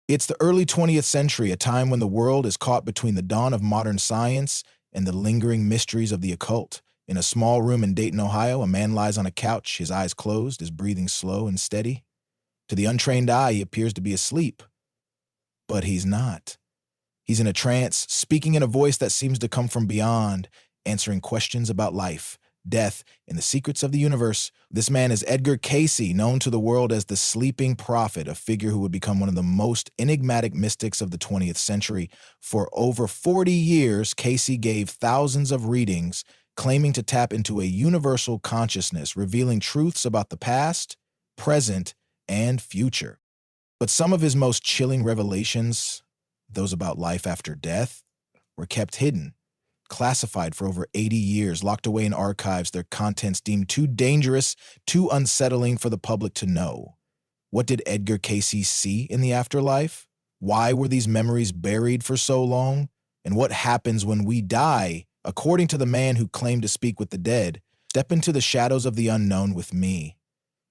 It's the early 20th century, a time when the world is caught between the dawn of modern science and the lingering mysteries of the occult. In a small room in Dayton, Ohio, a man lies on a couch, his eyes closed, his breathing slow and steady. To the untrained eye, he appears to be asleep, but he's not. He's in a trance, speaking in a voice that seems to come from beyond, answering questions about life, death, and the secrets of the universe. This man is Edgar Cayce, known to the world as the Sleeping Prophet, a figure who would become one of the most enigmatic mystics of the 20th century. For over 40 years, Cayce gave thousands of readings, claiming to tap into a universal consciousness, revealing truths about the past, present, and future. But some of his most chilling revelations, those about life after death, were kept hidden, classified for over 80 years, locked away in archives, their contents deemed too dangerous, too unsettling for the public to know. What did Edgar Cayce see in the afterlife? Why were these memories buried for so long? And what happens when we die? According to the man who claimed to speak with the dead, step into the shadows of the unknown with me.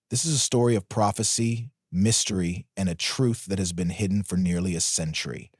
This is a story of prophecy, mystery, and a truth that has been hidden for nearly a century.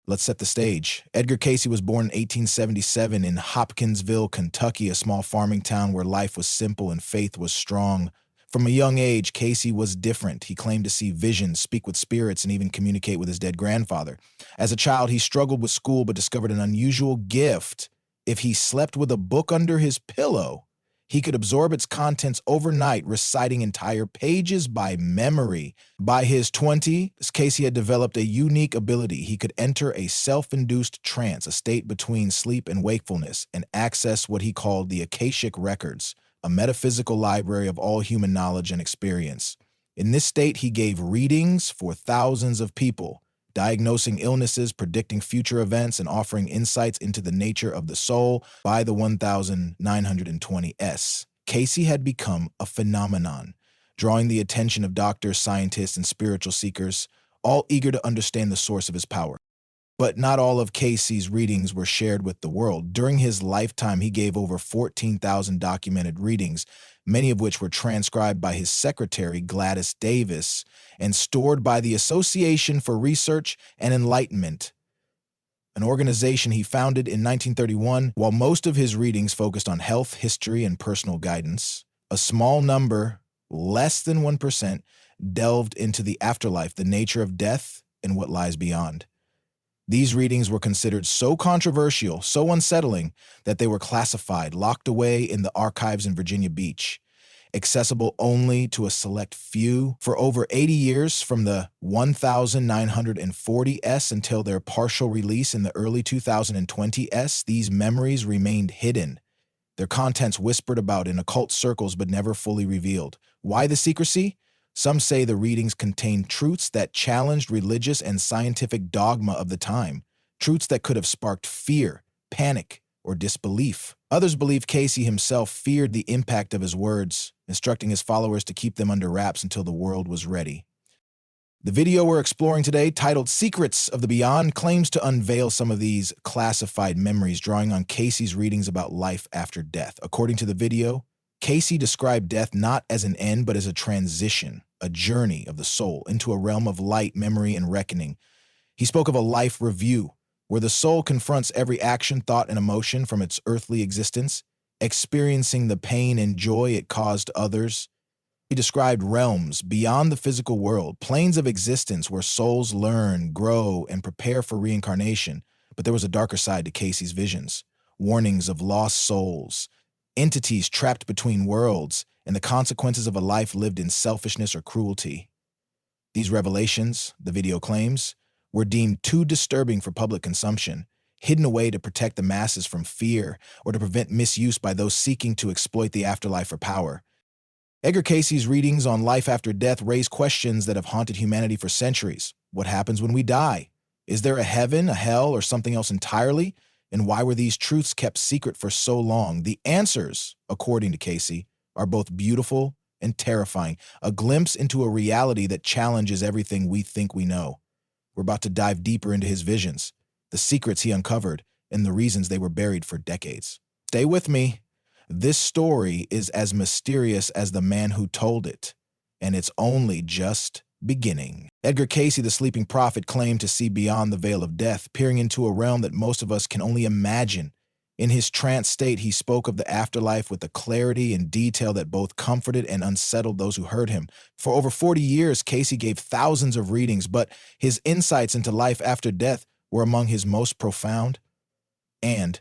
Let's set the stage. Edgar Cayce was born in 1877 in Hopkinsville, Kentucky, a small farming town where life was simple and faith was strong. From a young age, Cayce was different. He claimed to see visions, speak with spirits, and even communicate with his dead grandfather. As a child, he struggled with school but discovered an unusual gift. If he slept with a book under his pillow, he could absorb its contents overnight, reciting entire pages by memory. By his 20s, Cayce had developed a unique ability. He could enter a self-induced trance, a state between sleep and wakefulness, and access what he called the Akashic Records, a metaphysical library of all human knowledge and experience. In this state, he gave readings for thousands of people, diagnosing illnesses, predicting future events, and offering insights into the nature of the soul. By the 1920s, Cayce had become a phenomenon, drawing the attention of doctors, scientists, and spiritual seekers, all eager to understand the source of his power. But not all of Cayce's readings were shared with the world. During his lifetime, he gave over 14,000 documented readings, many of which were transcribed by his secretary, Gladys Davis, and stored by the Association for Research and Enlightenment, an organization he founded in 1931. While most of his readings focused on health, history, and personal guidance, a small number, less than 1%, delved into the afterlife, the nature of death, and what lies beyond. These readings were considered so controversial, so unsettling, that they were classified, locked away in the archives in Virginia Beach, accessible only to a select few. For over 80 years, from the 1940s until their partial release in the early 2020s, these memories remained hidden, their contents whispered about in occult circles but never fully revealed. Why the secrecy? Some say the readings contained truths that challenged religious and scientific dogma of the time, truths that could have sparked fear, panic, or disbelief. Others believe Cayce himself feared the impact of his words, instructing his followers to keep them under wraps until the world was ready. The video we're exploring today, titled Secrets of the Beyond, claims to unveil some of these classified memories, drawing on Cayce's readings about life after death. According to the video, Cayce described death not as an end, but as a transition, a journey of the soul into a realm of light, memory, and reckoning. He spoke of a life review, where the soul confronts every action, thought, and emotion from its earthly existence, experiencing the pain and joy it caused others. He described realms beyond the physical world, planes of existence where souls learn, grow, and prepare for reincarnation. But there was a darker side to Cayce's visions, warnings of lost souls, entities trapped between worlds, and the consequences of a life lived in selfishness or cruelty. These revelations, the video claims, were deemed too disturbing for public consumption, hidden away to protect the masses from fear or to prevent misuse by those seeking to exploit the afterlife for power. Edgar Cayce's readings on life after death raise questions that have haunted humanity for centuries. What happens when we die? Is there a heaven, a hell, or something else entirely? And why were these truths kept secret for so long? The answers, according to Cayce, are both beautiful and terrifying, a glimpse into a reality that challenges everything we think we know. We're about to dive deeper into his visions, the secrets he uncovered, and the reasons they were buried for decades. Stay with me. This story is as mysterious as the man who told it, and it's only just Beginning. Edgar Cayce, the sleeping prophet, claimed to see beyond the veil of death, peering into a realm that most of us can only imagine. In his trance state, he spoke of the afterlife with a clarity and detail that both comforted and unsettled those who heard him. For over 40 years, Cayce gave thousands of readings, but his insights into life after death were among his most profound and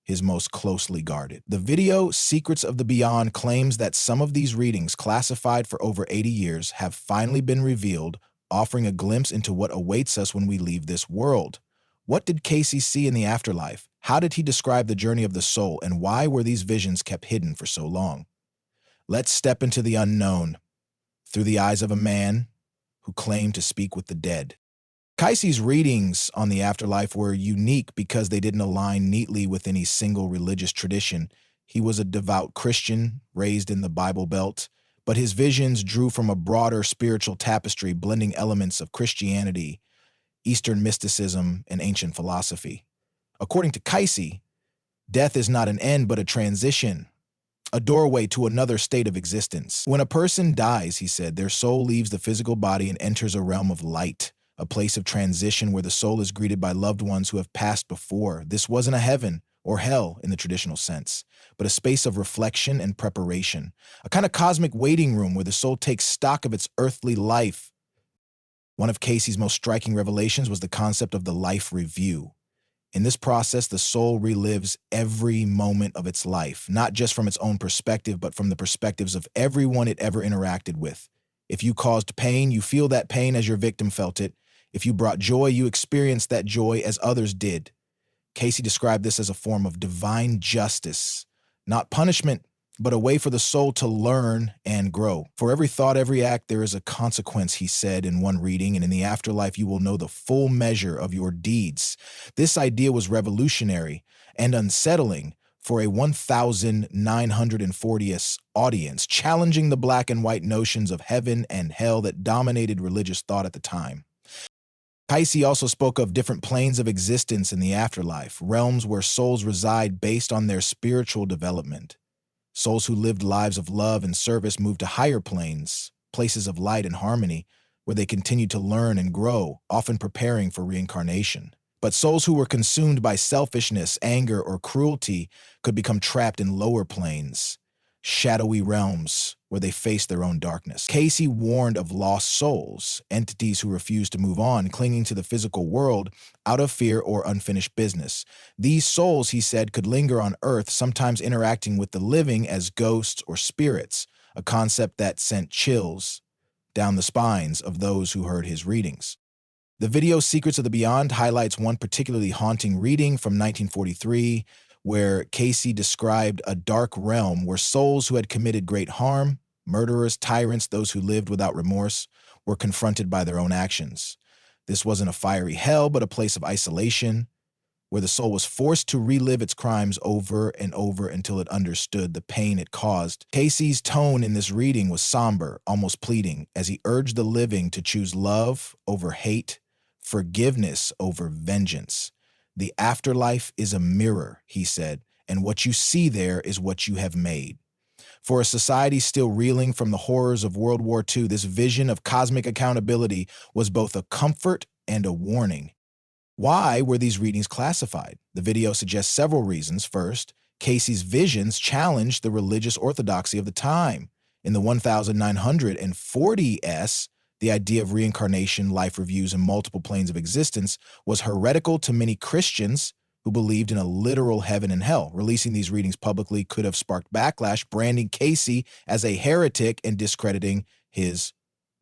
his most closely guarded. The video Secrets of the Beyond claims that some of these readings, classified for over 80 years, have finally been revealed, offering a glimpse into what awaits us when we leave this world. What did Cayce see in the afterlife? How did he describe the journey of the soul, and why were these visions kept hidden for so long? Let's step into the unknown through the eyes of a man who claimed to speak with the dead. Cayce's readings on the afterlife were unique because they didn't align neatly with any single religious tradition. He was a devout Christian, raised in the Bible Belt, but his visions drew from a broader spiritual tapestry, blending elements of Christianity, Eastern mysticism, and ancient philosophy. According to Cayce, death is not an end but a transition, a doorway to another state of existence. When a person dies, he said, their soul leaves the physical body and enters a realm of light, a place of transition where the soul is greeted by loved ones who have passed before. This wasn't a heaven or hell in the traditional sense, but a space of reflection and preparation, a kind of cosmic waiting room where the soul takes stock of its earthly life. One of Cayce's most striking revelations was the concept of the life review. In this process, the soul relives every moment of its life, not just from its own perspective, but from the perspectives of everyone it ever interacted with. If you caused pain, you feel that pain as your victim felt it. If you brought joy, you experience that joy as others did. Cayce described this as a form of divine justice, not punishment, but a way for the soul to learn and grow. For every thought, every act, there is a consequence, he said in one reading, and in the afterlife you will know the full measure of your deeds. This idea was revolutionary and unsettling for a 1,940th audience, challenging the black and white notions of heaven and hell that dominated religious thought at the time. Cayce also spoke of different planes of existence in the afterlife, realms where souls reside based on their spiritual development. Souls who lived lives of love and service moved to higher planes, places of light and harmony, where they continued to learn and grow, often preparing for reincarnation. But souls who were consumed by selfishness, anger, or cruelty could become trapped in lower planes, shadowy realms where they faced their own darkness. Cayce warned of lost souls, entities who refused to move on, clinging to the physical world out of fear or unfinished business. These souls, he said, could linger on Earth, sometimes interacting with the living as ghosts or spirits, a concept that sent chills down the spines of those who heard his readings. The video Secrets of the Beyond highlights one particularly haunting reading from 1943, where Cayce described a dark realm where souls who had committed great harm, murderers, tyrants, those who lived without remorse, were confronted by their own actions. This wasn't a fiery hell, but a place of isolation, where the soul was forced to relive its crimes over and over until it understood the pain it caused. Cayce's tone in this reading was somber, almost pleading, as he urged the living to choose love over hate, forgiveness over vengeance. The afterlife is a mirror, he said, and what you see there is what you have made. For a society still reeling from the horrors of World War II, this vision of cosmic accountability was both a comfort and a warning. Why were these readings classified? The video suggests several reasons. First, Cayce's visions challenged the religious orthodoxy of the time. In the 1940s, the idea of reincarnation, life reviews, and multiple planes of existence was heretical to many Christians who believed in a literal heaven and hell. Releasing these readings publicly could have sparked backlash, branding Cayce as a heretic and discrediting his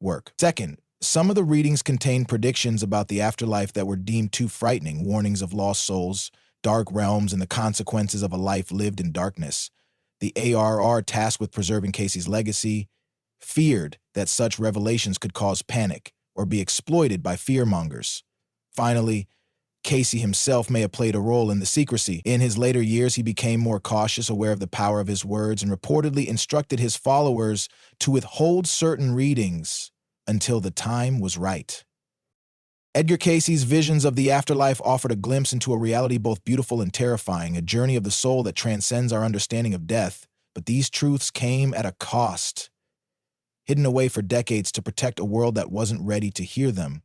work. Second, some of the readings contained predictions about the afterlife that were deemed too frightening, warnings of lost souls, dark realms, and the consequences of a life lived in darkness. The ARR, tasked with preserving Cayce's legacy, feared that such revelations could cause panic or be exploited by fearmongers. Finally, Cayce himself may have played a role in the secrecy. In his later years, he became more cautious, aware of the power of his words, and reportedly instructed his followers to withhold certain readings until the time was right. Edgar Cayce's visions of the afterlife offered a glimpse into a reality both beautiful and terrifying, a journey of the soul that transcends our understanding of death. But these truths came at a cost. hidden away for decades to protect a world that wasn't ready to hear them.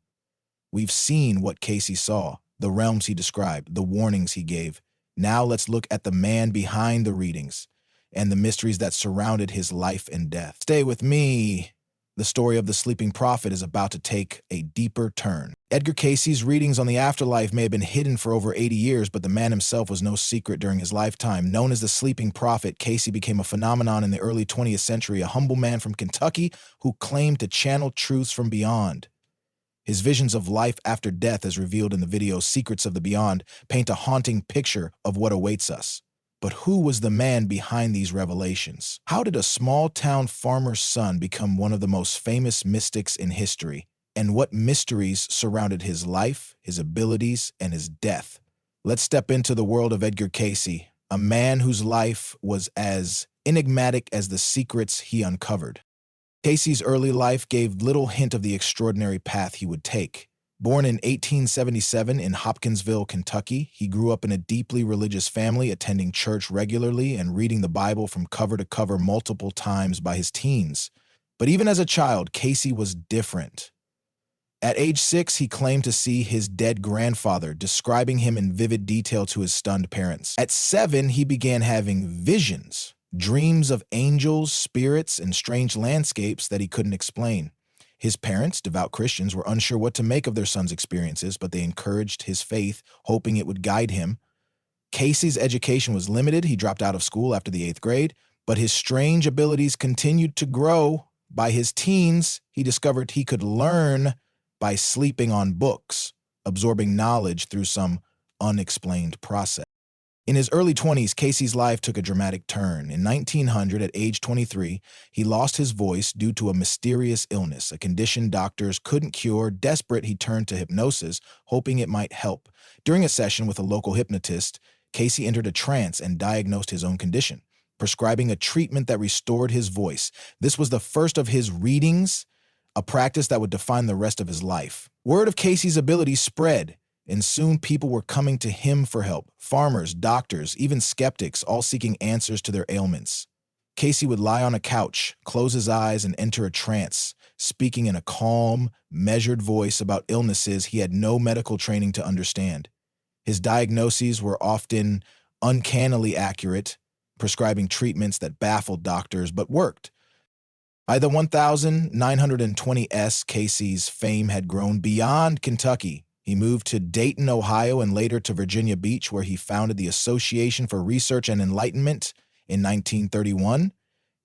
We've seen what Cayce saw, the realms he described, the warnings he gave. Now let's look at the man behind the readings and the mysteries that surrounded his life and death. Stay with me. The story of the sleeping prophet is about to take a deeper turn. Edgar Cayce's readings on the afterlife may have been hidden for over 80 years, but the man himself was no secret during his lifetime. Known as the sleeping prophet, Cayce became a phenomenon in the early 20th century, a humble man from Kentucky who claimed to channel truths from beyond. His visions of life after death, as revealed in the video Secrets of the Beyond, paint a haunting picture of what awaits us. But who was the man behind these revelations? How did a small-town farmer's son become one of the most famous mystics in history? And what mysteries surrounded his life, his abilities, and his death? Let's step into the world of Edgar Cayce, a man whose life was as enigmatic as the secrets he uncovered. Cayce's early life gave little hint of the extraordinary path he would take. Born in 1877 in Hopkinsville, Kentucky, he grew up in a deeply religious family, attending church regularly and reading the Bible from cover to cover multiple times by his teens. But even as a child, Cayce was different. At age 6, he claimed to see his dead grandfather, describing him in vivid detail to his stunned parents. At 7, he began having visions. Dreams of angels, spirits, and strange landscapes that he couldn't explain. His parents, devout Christians, were unsure what to make of their son's experiences, but they encouraged his faith, hoping it would guide him. Cayce's education was limited. He dropped out of school after the 8th grade, but his strange abilities continued to grow. By his teens, he discovered he could learn by sleeping on books, absorbing knowledge through some unexplained process. In his early 20s, Cayce's life took a dramatic turn. In 1900, at age 23, he lost his voice due to a mysterious illness, a condition doctors couldn't cure. Desperate, he turned to hypnosis, hoping it might help. During a session with a local hypnotist, Cayce entered a trance and diagnosed his own condition, prescribing a treatment that restored his voice. This was the first of his readings, a practice that would define the rest of his life. Word of Cayce's abilities spread, and soon people were coming to him for help. Farmers, doctors, even skeptics, all seeking answers to their ailments. Cayce would lie on a couch, close his eyes, and enter a trance, speaking in a calm, measured voice about illnesses he had no medical training to understand. His diagnoses were often uncannily accurate, prescribing treatments that baffled doctors but worked. By the 1920s, Cayce's fame had grown beyond Kentucky. He moved to Dayton, Ohio, and later to Virginia Beach, where he founded the Association for Research and Enlightenment in 1931.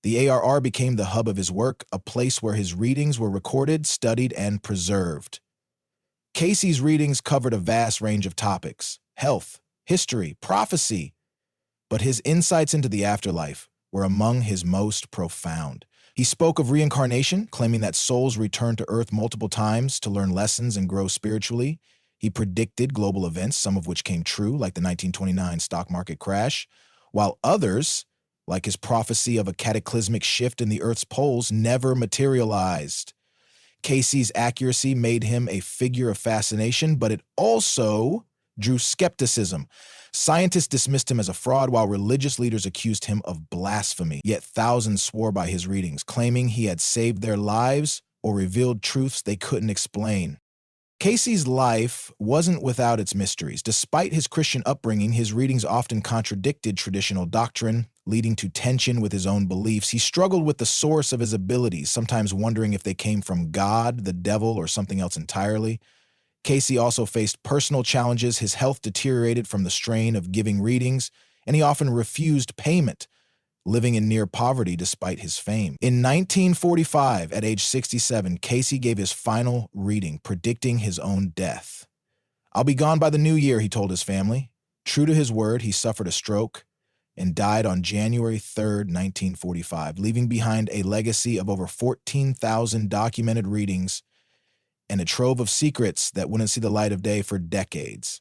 The ARR became the hub of his work, a place where his readings were recorded, studied, and preserved. Cayce's readings covered a vast range of topics: health, history, prophecy. But his insights into the afterlife were among his most profound. He spoke of reincarnation, claiming that souls return to Earth multiple times to learn lessons and grow spiritually. He predicted global events, some of which came true, like the 1929 stock market crash, while others, like his prophecy of a cataclysmic shift in the Earth's poles, never materialized. Cayce's accuracy made him a figure of fascination, but it also drew skepticism. Scientists dismissed him as a fraud, while religious leaders accused him of blasphemy. Yet thousands swore by his readings, claiming he had saved their lives or revealed truths they couldn't explain. Cayce's life wasn't without its mysteries. Despite his Christian upbringing, his readings often contradicted traditional doctrine, leading to tension with his own beliefs. He struggled with the source of his abilities, sometimes wondering if they came from God, the devil, or something else entirely. Cayce also faced personal challenges. His health deteriorated from the strain of giving readings, and he often refused payment, living in near poverty despite his fame. In 1945, at age 67, Cayce gave his final reading, predicting his own death. "I'll be gone by the new year," he told his family. True to his word, he suffered a stroke and died on January 3rd, 1945, leaving behind a legacy of over 14,000 documented readings and a trove of secrets that wouldn't see the light of day for decades.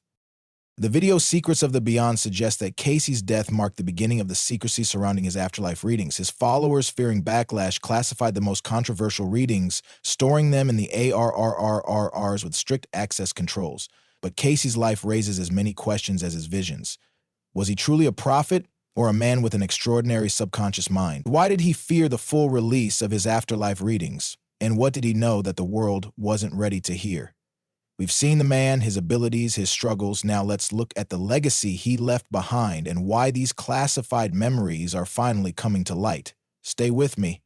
The video Secrets of the Beyond suggests that Cayce's death marked the beginning of the secrecy surrounding his afterlife readings. His followers, fearing backlash, classified the most controversial readings, storing them in the ARRRRs with strict access controls. But Cayce's life raises as many questions as his visions. Was he truly a prophet, or a man with an extraordinary subconscious mind? Why did he fear the full release of his afterlife readings? And what did he know that the world wasn't ready to hear? We've seen the man, his abilities, his struggles. Now let's look at the legacy he left behind and why these classified memories are finally coming to light. Stay with me.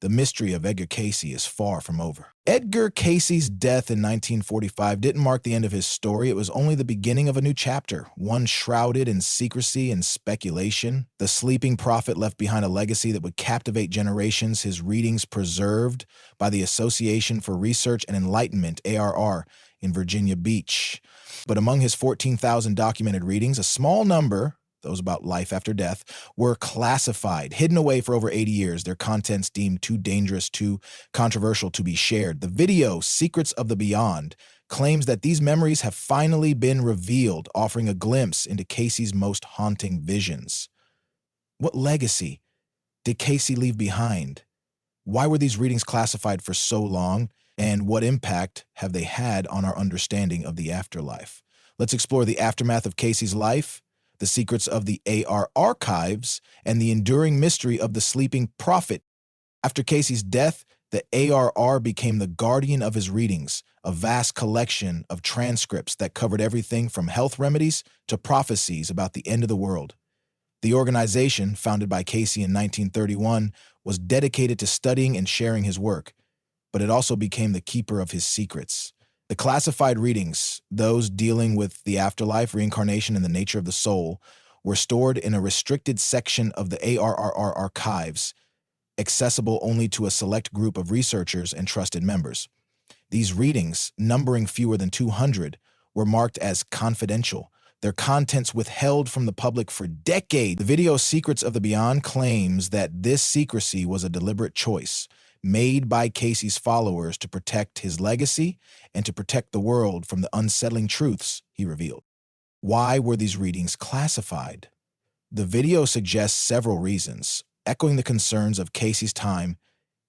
The mystery of Edgar Cayce is far from over. Edgar Cayce's death in 1945 didn't mark the end of his story. It was only the beginning of a new chapter, one shrouded in secrecy and speculation. The sleeping prophet left behind a legacy that would captivate generations, his readings preserved by the Association for Research and Enlightenment, ARR, in Virginia Beach. But among his 14,000 documented readings, a small number, those about life after death, were classified, hidden away for over 80 years, their contents deemed too dangerous, too controversial to be shared. The video, Secrets of the Beyond, claims that these memories have finally been revealed, offering a glimpse into Cayce's most haunting visions. What legacy did Cayce leave behind? Why were these readings classified for so long? And what impact have they had on our understanding of the afterlife? Let's explore the aftermath of Cayce's life, the secrets of the AR archives, and the enduring mystery of the sleeping prophet. After Cayce's death, the ARR became the guardian of his readings, a vast collection of transcripts that covered everything from health remedies to prophecies about the end of the world. The organization, founded by Cayce in 1931, was dedicated to studying and sharing his work, but it also became the keeper of his secrets. The classified readings, those dealing with the afterlife, reincarnation, and the nature of the soul, were stored in a restricted section of the ARRR archives, accessible only to a select group of researchers and trusted members. These readings, numbering fewer than 200, were marked as confidential, their contents withheld from the public for decades. The video Secrets of the Beyond claims that this secrecy was a deliberate choice made by Cayce's followers to protect his legacy and to protect the world from the unsettling truths he revealed. Why were these readings classified? The video suggests several reasons, echoing the concerns of Cayce's time.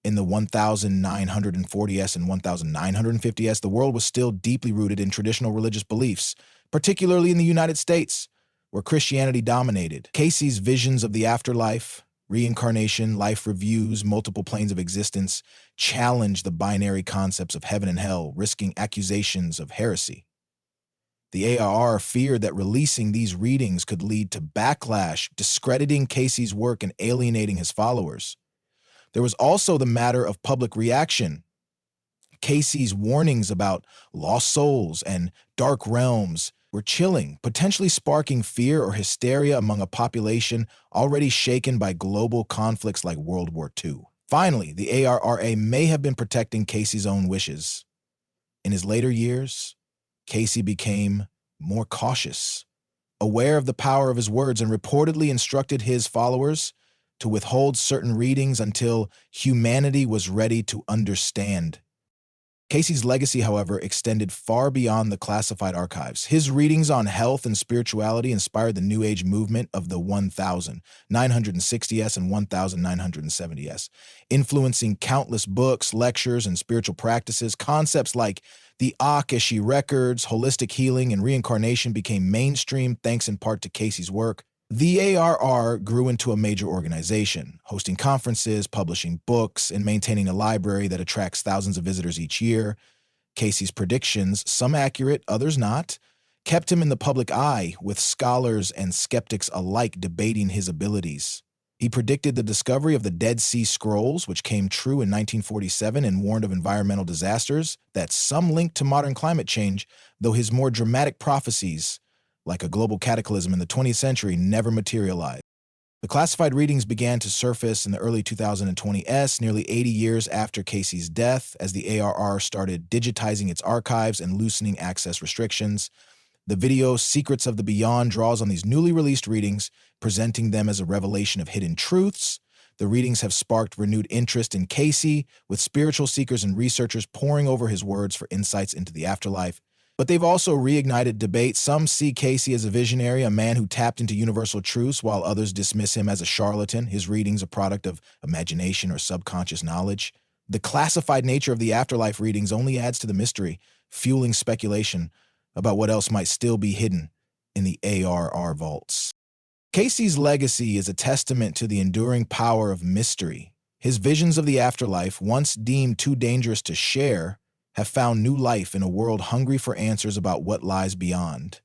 In the 1940s and 1950s, the world was still deeply rooted in traditional religious beliefs, particularly in the United States, where Christianity dominated. Cayce's visions of the afterlife, reincarnation, life reviews, multiple planes of existence, challenge the binary concepts of heaven and hell, risking accusations of heresy. The ARR feared that releasing these readings could lead to backlash, discrediting Cayce's work and alienating his followers. There was also the matter of public reaction. Cayce's warnings about lost souls and dark realms were chilling, potentially sparking fear or hysteria among a population already shaken by global conflicts like World War II. Finally, the ARRA may have been protecting Cayce's own wishes. In his later years, Cayce became more cautious, aware of the power of his words, and reportedly instructed his followers to withhold certain readings until humanity was ready to understand. Cayce's legacy, however, extended far beyond the classified archives. His readings on health and spirituality inspired the New Age movement of the 1960s and 1970s, influencing countless books, lectures, and spiritual practices. Concepts like the Akashic records, holistic healing, and reincarnation became mainstream thanks in part to Cayce's work. The ARR grew into a major organization, hosting conferences, publishing books, and maintaining a library that attracts thousands of visitors each year. Cayce's predictions, some accurate, others not, kept him in the public eye, with scholars and skeptics alike debating his abilities. He predicted the discovery of the Dead Sea Scrolls, which came true in 1947, and warned of environmental disasters that some linked to modern climate change, though his more dramatic prophecies, like a global cataclysm in the 20th century, never materialized. The classified readings began to surface in the early 2020s, nearly 80 years after Cayce's death, as the ARR started digitizing its archives and loosening access restrictions. The video Secrets of the Beyond draws on these newly released readings, presenting them as a revelation of hidden truths. The readings have sparked renewed interest in Cayce, with spiritual seekers and researchers poring over his words for insights into the afterlife. But they've also reignited debate. Some see Cayce as a visionary, a man who tapped into universal truths, while others dismiss him as a charlatan, his readings a product of imagination or subconscious knowledge. The classified nature of the afterlife readings only adds to the mystery, fueling speculation about what else might still be hidden in the ARR vaults. Cayce's legacy is a testament to the enduring power of mystery. His visions of the afterlife, once deemed too dangerous to share, have found new life in a world hungry for answers about what lies beyond.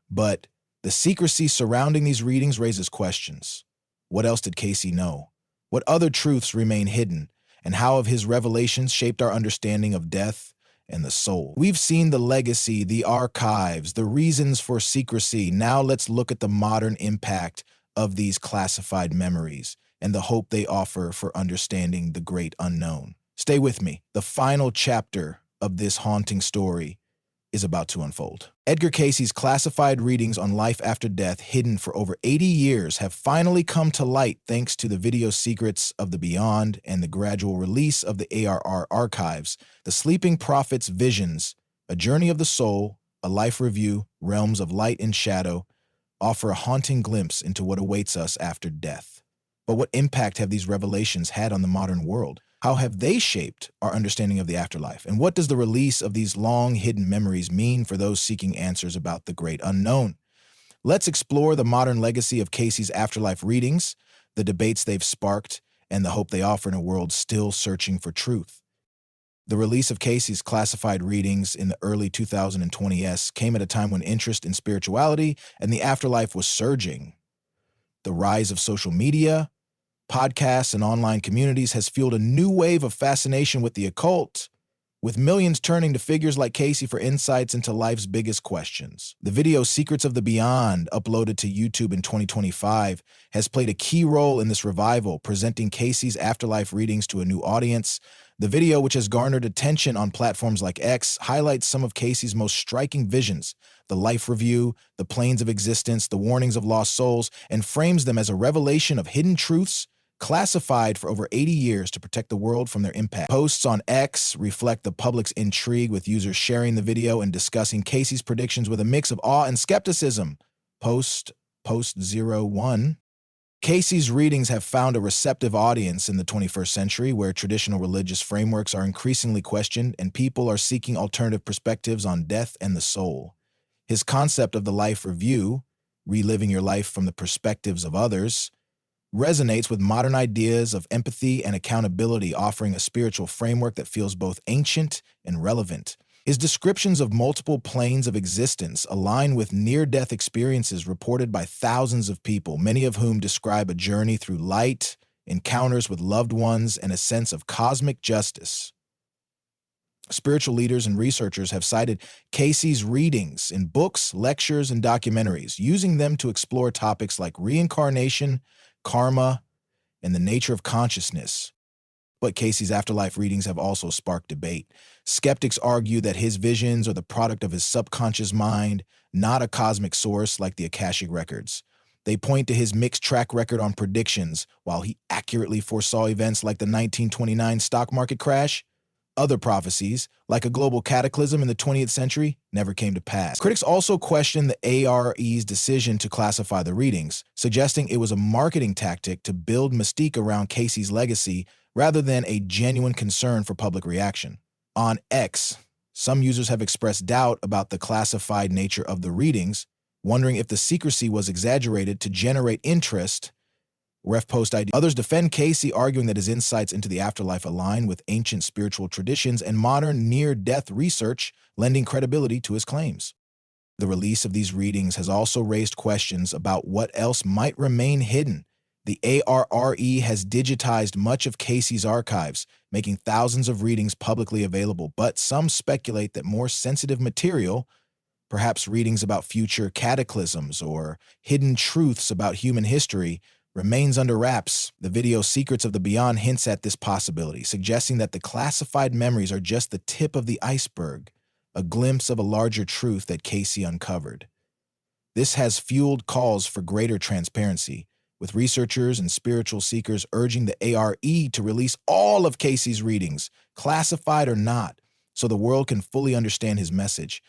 But the secrecy surrounding these readings raises questions. What else did Cayce know? What other truths remain hidden? And how have his revelations shaped our understanding of death and the soul? We've seen the legacy, the archives, the reasons for secrecy. Now let's look at the modern impact of these classified memories and the hope they offer for understanding the great unknown. Stay with me. The final chapter of this haunting story is about to unfold. Edgar Cayce's classified readings on life after death, hidden for over 80 years, have finally come to light thanks to the video secrets of the beyond and the gradual release of the ARR archives. The Sleeping Prophet's Visions, A Journey of the Soul, A Life Review, Realms of Light and Shadow, offer a haunting glimpse into what awaits us after death. But what impact have these revelations had on the modern world? How have they shaped our understanding of the afterlife? And what does the release of these long-hidden memories mean for those seeking answers about the great unknown? Let's explore the modern legacy of Cayce's afterlife readings, the debates they've sparked, and the hope they offer in a world still searching for truth. The release of Cayce's classified readings in the early 2020s came at a time when interest in spirituality and the afterlife was surging. The rise of social media, podcasts, and online communities has fueled a new wave of fascination with the occult, with millions turning to figures like Cayce for insights into life's biggest questions. The video Secrets of the Beyond, uploaded to YouTube in 2025, has played a key role in this revival, presenting Cayce's afterlife readings to a new audience. The video, which has garnered attention on platforms like X, highlights some of Cayce's most striking visions: the life review, the planes of existence, the warnings of lost souls, and frames them as a revelation of hidden truths classified for over 80 years to protect the world from their impact. Posts on X reflect the public's intrigue, with users sharing the video and discussing Cayce's predictions with a mix of awe and skepticism. Post 01. Cayce's readings have found a receptive audience in the 21st century, where traditional religious frameworks are increasingly questioned and people are seeking alternative perspectives on death and the soul. His concept of the life review, reliving your life from the perspectives of others, resonates with modern ideas of empathy and accountability, offering a spiritual framework that feels both ancient and relevant. His descriptions of multiple planes of existence align with near-death experiences reported by thousands of people, many of whom describe a journey through light, encounters with loved ones, and a sense of cosmic justice. Spiritual leaders and researchers have cited Cayce's readings in books, lectures, and documentaries, using them to explore topics like reincarnation, karma, and the nature of consciousness. But Cayce's afterlife readings have also sparked debate. Skeptics argue that his visions are the product of his subconscious mind, not a cosmic source like the Akashic records. They point to his mixed track record on predictions. While he accurately foresaw events like the 1929 stock market crash, other prophecies, like a global cataclysm in the 20th century, never came to pass. Critics also question the ARE's decision to classify the readings, suggesting it was a marketing tactic to build mystique around Cayce's legacy rather than a genuine concern for public reaction. On X, some users have expressed doubt about the classified nature of the readings, wondering if the secrecy was exaggerated to generate interest. Ref post ID. Others defend Cayce, arguing that his insights into the afterlife align with ancient spiritual traditions and modern near-death research, lending credibility to his claims. The release of these readings has also raised questions about what else might remain hidden. The ARRE has digitized much of Cayce's archives, making thousands of readings publicly available, but some speculate that more sensitive material, perhaps readings about future cataclysms or hidden truths about human history, remains under wraps. The video Secrets of the Beyond hints at this possibility, suggesting that the classified memories are just the tip of the iceberg, a glimpse of a larger truth that Cayce uncovered. This has fueled calls for greater transparency, with researchers and spiritual seekers urging the ARE to release all of Cayce's readings, classified or not, so the world can fully understand his message.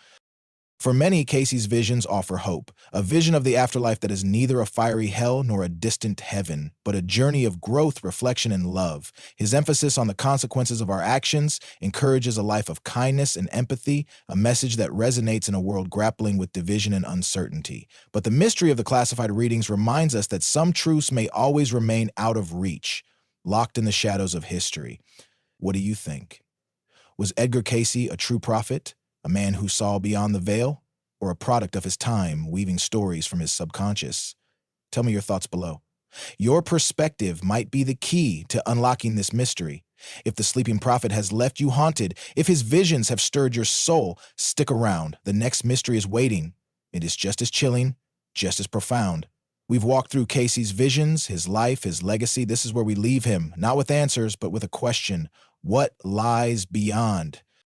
For many, Casey's visions offer hope, a vision of the afterlife that is neither a fiery hell nor a distant heaven, but a journey of growth, reflection, and love. His emphasis on the consequences of our actions encourages a life of kindness and empathy, a message that resonates in a world grappling with division and uncertainty. But the mystery of the classified readings reminds us that some truths may always remain out of reach, locked in the shadows of history. What do you think? Was Edgar Cayce a true prophet? A man who saw beyond the veil, or a product of his time, weaving stories from his subconscious? Tell me your thoughts below. Your perspective might be the key to unlocking this mystery. If the sleeping prophet has left you haunted, if his visions have stirred your soul, stick around. The next mystery is waiting. It is just as chilling, just as profound. We've walked through Casey's visions, his life, his legacy. This is where we leave him, not with answers, but with a question. What lies beyond?